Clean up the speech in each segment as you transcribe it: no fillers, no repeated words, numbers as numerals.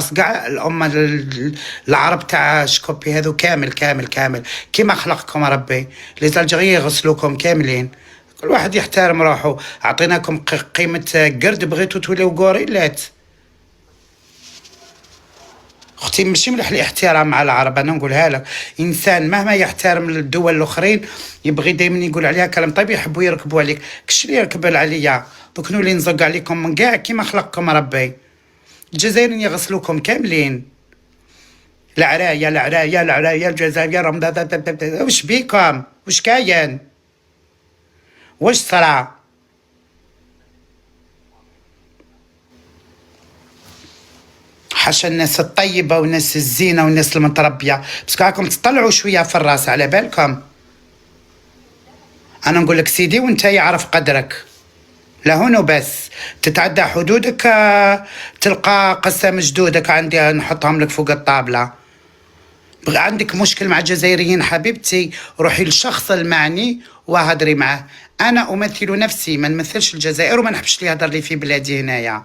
كاع الأمة العرب تاع شكوبي هذو كامل كامل كامل كيما خلقكم ربي. لي زالجيريين يغسلوكم كاملين، كل واحد يحترم روحه. أعطيناكم قيمة قرد، بغيتوا توليو غوريلات. اختي ماشي مليح الاحترام مع العرب، انا نقولها لك. انسان مهما يحترم الدول الاخرين يبغي دائما يقول عليها كلام طيب، يحبوا يركبوا عليك. كش اللي يركب عليا دوك نولي نزق عليكم من كاع كيما خلقكم ربي. الجزائريين يغسلوكم كاملين. العرايا العرايا العرايا الجزائر رمضان. وش بيكم؟ وش كاين؟ وش صرا؟ حاشا الناس الطيبه والناس الزينه والناس المتربيه، بس راكم تطلعوا شويه في الراس على بالكم. انا نقول لك سيدي وانت يعرف قدرك، لهنا بس تتعدى حدودك تلقى قسم جدودك عندي نحطهم لك فوق الطابله. عندك مشكل مع الجزائريين حبيبتي، روحي للشخص المعني وهدري معه. انا امثل نفسي، ما نمثلش الجزائر وما نحبش اللي يهضر لي في بلادي هنايا.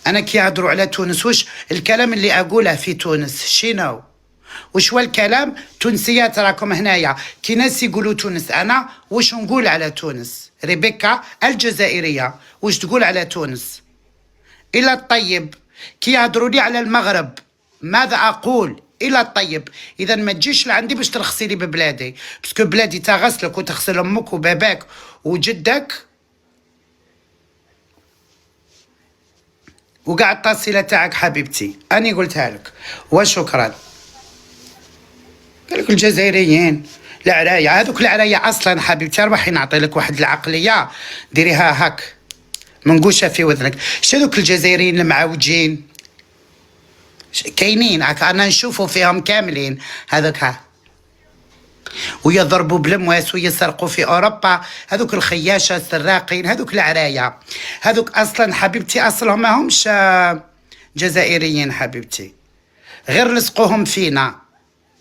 انا كي يهضروا على تونس وش الكلام اللي اقوله في تونس؟ شنو وش هو الكلام؟ تونسيات راكم هنايا كي ناس يقولوا تونس، انا وش نقول على تونس؟ ريبيكا الجزائريه وش تقول على تونس؟ الى الطيب. كي يهضروا لي على المغرب ماذا اقول؟ الى الطيب. اذا ما تجيش لعندي باش ترخصي لي ببلادي، باسكو بلادي تغسلك وتغسل امك وباباك وجدك وقاع التصيله تاعك حبيبتي. اني قلتها لك وشكرا. قال لك الجزائريين العرايا، هذوك العرايا اصلا حبيبتي اربحي نعطي لك واحد العقليه ديريها هاك منقوشه في وذنك. اش هذوك الجزائريين المعوجين كاينين هاك، انا نشوفوا فيهم كاملين هذوك ويضربوا بالمواس ويسرقوا في اوروبا. هذوك الخياشه السراقين هذوك العرايا، هذوك اصلا حبيبتي اصلهم ما همش جزائريين حبيبتي، غير لصقوهم فينا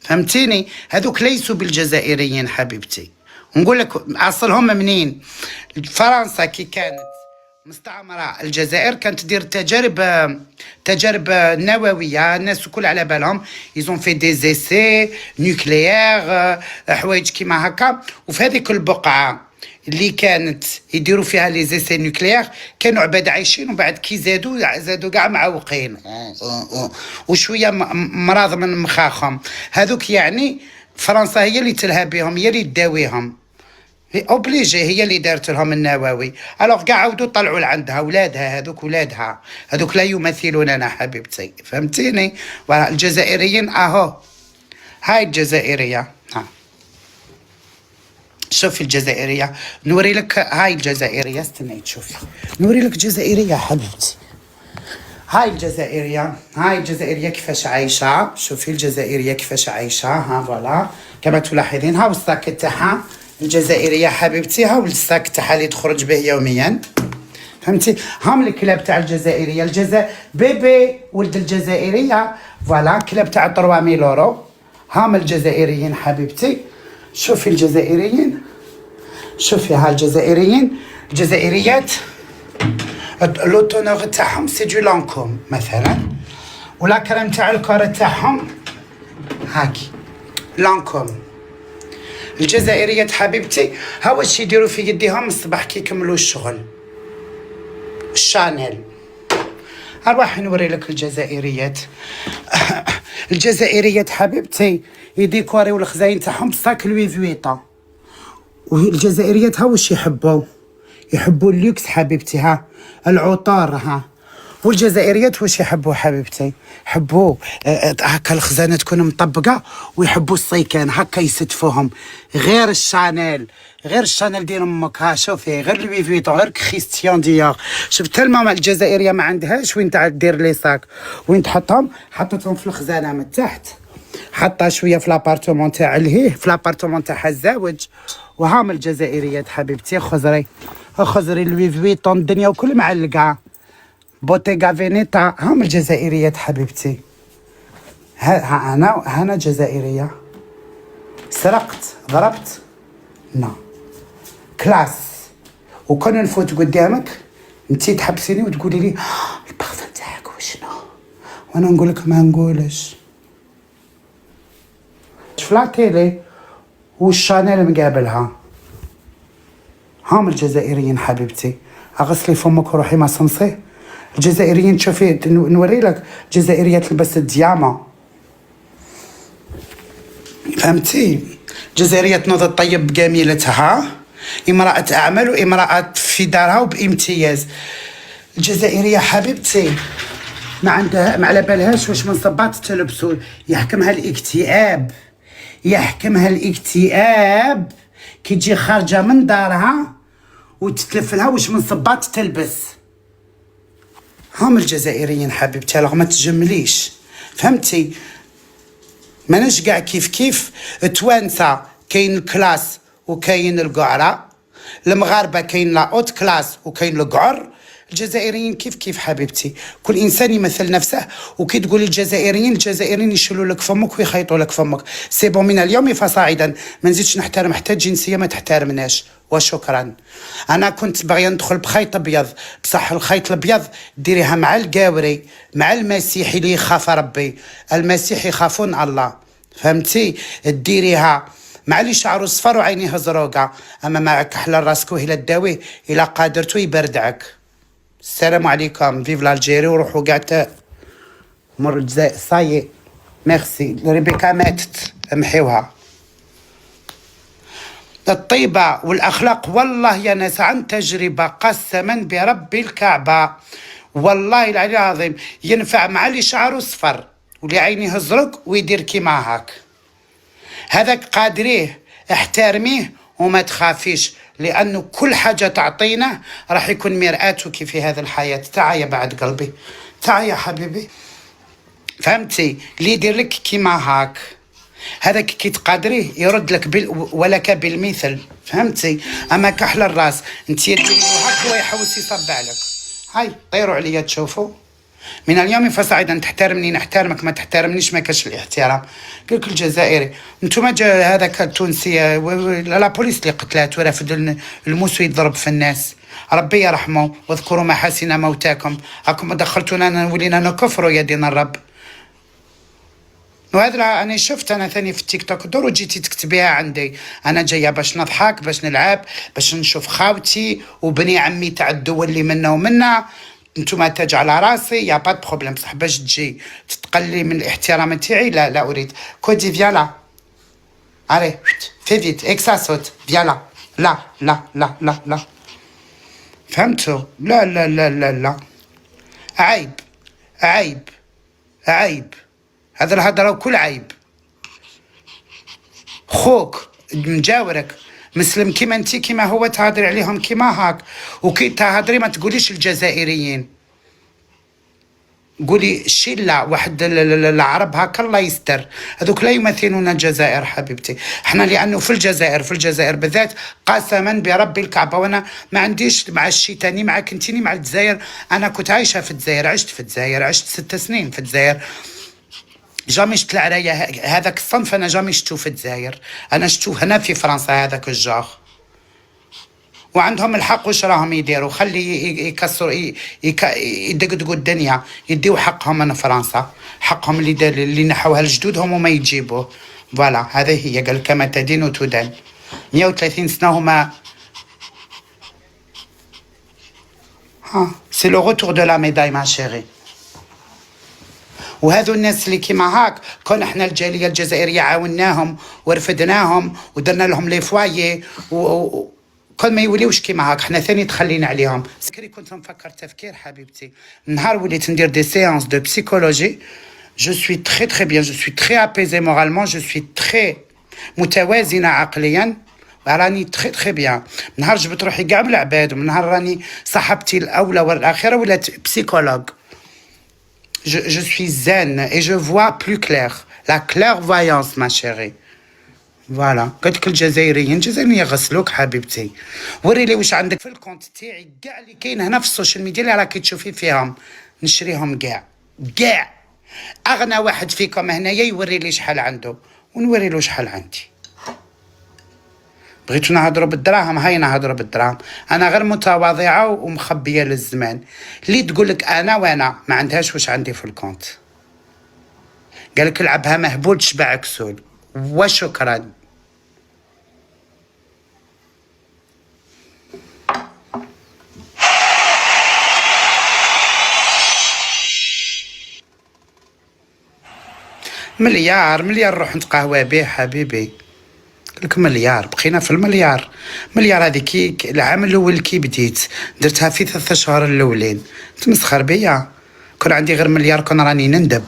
فهمتيني. هذوك ليسوا بالجزائريين حبيبتي. نقول لك اصلهم منين؟ فرنسا كي كانت مستعمره الجزائر كانت تدير تجارب نوويه، الناس الكل على بالهم يزون في دي زيسي نوكليير حوايج كيما هكا. وفي هذيك البقعه اللي كانت يديروا فيها لي زيسي نوكليير كانوا عباد عايشين، وبعد كي زادوا كاع معوقين وشويه مرض من مخاخهم. هذوك يعني فرنسا هي اللي تلهى بهم، هي اللي تداويهم، اوبليجي هي اللي دارت لهم النووي. الوغ كاع عاودوا طلعوا لعندها ولادها، هذوك ولادها هذوك لا يمثلوننا حبيبتي فهمتيني. الجزائريين اهو هاي الجزائريه شوفي الجزائريه نوري لك. هاي الجزائريه استني تشوفي نوري لك جزائريه حبيبتي. هاي الجزائريه كيفاش عايشه. شوفي الجزائريه كيفاش عايشه. ها فوالا كما تلاحظين. ها الساك تاعها الجزائريه حبيبتي، ها الساك تاعها اللي تخرج به يوميا فهمتي. هام الكلاب تاع الجزائريه بيبي ولد الجزائريه فوالا كلاب تاع 3000 يورو. هام الجزائريين حبيبتي. شوفي الجزائريين، شوفي ها الجزائريات لوتونور تاعهم سي دو لانكوم مثلا، ولا كريم تاع الكور تاعهم هاكي لانكوم. الجزائريات حبيبتي ها واش يديروا في يديهم الصباح كي يكملوا الشغل؟ الشانيل. اروح نوري لك الجزائريات. الجزائريات حبيبتي يديكوريو الخزاين تاعهم بصاك لوي فويطا. والجزائريات ها واش يحبوا اللوكس حبيبتي، ها العطور ها. والجزائريات واش يحبوا حبيبتي؟ يحبوا هكا الخزانه تكون مطبقه، ويحبوا الصيكان هكا يستفوهم. غير الشانيل ديال امك ها شوفي، غير لوي فيتون، غير كريستيان ديور. شفت الماما الجزائريه ما عندهاش وين تعال دير لي صاك وين تحطهم. حطتهم في الخزانه من تحت، حطها شويه في لابارتمون تاع الهيه، في لابارتمون تاعها الزاوج. وهام الجزائريات حبيبتي خزري لوي فيتون الدنيا وكل معلقه. بوتيغا فينيتا هم الجزائريات حبيبتي. انا جزائريه. سرقت ضربت لا كلاس. وكون نفوت قدامك انتي تحبسيني وتقولي لي البارفان تاعك وشنو وانا نقول لك ما نقولش. في لا تيلي والشانيل مقابلها. هم الجزائريين حبيبتي، اغسلي فمك وروحي ما سنصي. الجزائريين تشوفي نوري لك جزائريه تلبس الديامه، فهمتي؟ جزائريه تنوض طيب بجميلتها، امراه اعمال وامراه في دارها وبامتياز. الجزائريه حبيبتي ما عندها، ما على بالهاش واش من صباط تلبسوا، يحكمها الاكتئاب، يحكمها الاكتئاب كي تجي خارجه من دارها وتتلف لها واش من صباط تلبس. هم الجزائريين حبيبتي، رغم ما تجمليش، فهمتي؟ ماناش كاع كيف كيف. توانسه كاين الكلاس وكاين القعره، المغاربه كاين لا اوت كلاس وكاين القعر، الجزائريين كيف كيف حبيبتي. كل انسان يمثل نفسه. وكي تقول الجزائريين يشلوا لك فمك ويخيطوا لك فمك. سي بون، من اليوم فصاعدا ما نزيدش نحترم حتى جنسيه ما تحترمناش، وشكرا. انا كنت باغيه ندخل بخيط ابيض، بصح الخيط الابيض ديريها مع القاوري، مع المسيحي اللي يخاف ربي. المسيحي يخافون الله، فهمتي؟ ديريها مع اللي شعره صفر وعينيه زروقه، اما مع كحل راسكو الى تداويه الى قادرتو يبردعك. السلام عليكم، فيف لالجيري، وروحوا قاعد مر الجزائر. صاي ميرسي. ريبيكا ماتت، امحيوها. الطيبة والأخلاق والله يا ناس عن تجربة، قسما برب الكعبة والله العلي العظيم، ينفع مع اللي شعره صفر واللي عينيه زرق ويدير كيما هاك. هذاك قادريه، احترميه وما تخافيش، لأنه كل حاجة تعطينا راح يكون مرآتك في هذه الحياة. تعا بعد قلبي، تعا يا حبيبي، فهمتي؟ اللي يدير لك كيما هاك هذاك كي تقادريه يرد لك ولك بالمثل، فهمتي؟ اما كحل الراس انت يديري هاك هو يحوس يصبع لك. هاي طيروا عليا تشوفوا. من اليوم فصاعدا تحترمني نحترمك، ما تحترمنيش ما كاش الاحترام. قلك الجزائري انتوما هذاك التونسي لا بوليس اللي قتلات ورافد الموس يضرب في الناس، ربي يرحمه. واذكروا محاسن موتاكم، راكم دخلتونا ولينا نكفروا يا دين الرب. وهذا انا شفت انا ثاني في التيك توك دور وجيتي تكتبيها عندي. انا جايه باش نضحك، باش نلعب، باش نشوف خاوتي وبني عمي تاع الدول اللي منا ومنا. انتوما تاج على راسي يا با بروبليم، بصح باش تجي تتقلي من الاحترام تاعي لا اريد. كودي فيالا علي في فيت اكسا صوت فيالا. لا لا لا لا لا، فهمتوا؟ لا لا لا لا لا، عيب عيب عيب، هذا الهضره وكل عيب. خوك مجاورك مسلم كيما انتي كيما هو تهضري عليهم كيما هاك. وكي تهضري ما تقوليش الجزائريين، قولي شله واحد العرب هاك الله يستر، هذوك لا يمثلون الجزائر حبيبتي. احنا لانه في الجزائر بالذات قسما برب الكعبه، وانا ما عنديش مع الشيتاني معك انتيني مع الجزائر. انا كنت عايشه في الجزائر، عشت 6 سنين في الجزائر. جامي شفت العراية هذاك الصنف، انا جامي شفتو في الجزائر، انا شفتو هنا في فرنسا هذاك الجار. وعندهم الحق واش راهم يديروا، خلي يكسروا يدقدقوا الدنيا، يديو حقهم من فرنسا، حقهم اللي نحوها لجدودهم وما يجيبوه. فوالا هذه هي، قال كما تدين تدان. 130 سنه هما. ها سي لو روتور دو لا ميداي ما شيري. وهذو الناس اللي كيما هاك كون احنا الجاليه الجزائريه عاوناهم ورفدناهم ودرنا لهم لي فوايي كل ما يوليوش كيما هاك احنا ثاني تخلينا عليهم. سكري كنت نفكر تفكير حبيبتي، نهار وليت ندير دي سيانس دو بسيكولوجي جو سوي تري تري بيان، جو سوي تري ابيزي مورالمون، جو سوي تري متوازنه عقليا، راني تري تري بيان. نهار جبت روحي كاع بالعباد، ومن نهار راني صاحبتي الاولى والاخيره ولات بسيكولوج. Je suis zen et je vois plus clair. La clairvoyance ma chérie. فوالا قلت لك الجزائريين يغسلوك حبيبتي. وري لي واش عندك في الكونت تاعي كاع اللي كاين هنا في السوشيال ميديا اللي راكي تشوفي فيهم، نشريهم كاع. اغنى واحد فيكم هنايا يوري لي شحال عنده ونوري له شحال عندي. بغيتو نهضروا بالدراهم، هاي نهضروا بالدراهم. انا غير متواضعه ومخبيه للزمان. اللي تقول لك انا وانا ما عندهاش واش عندي في الكونت. قالك لعبها مهبول تشبع كسول. وشكرا. مليار نروح نتقهوى به حبيبي. لك مليار، بقينا في المليار. مليار هذه كي العام الاول كي بديت درتها في 3 شهور الاولين. تمسخر بيا؟ كون عندي غير مليار كون راني نندب.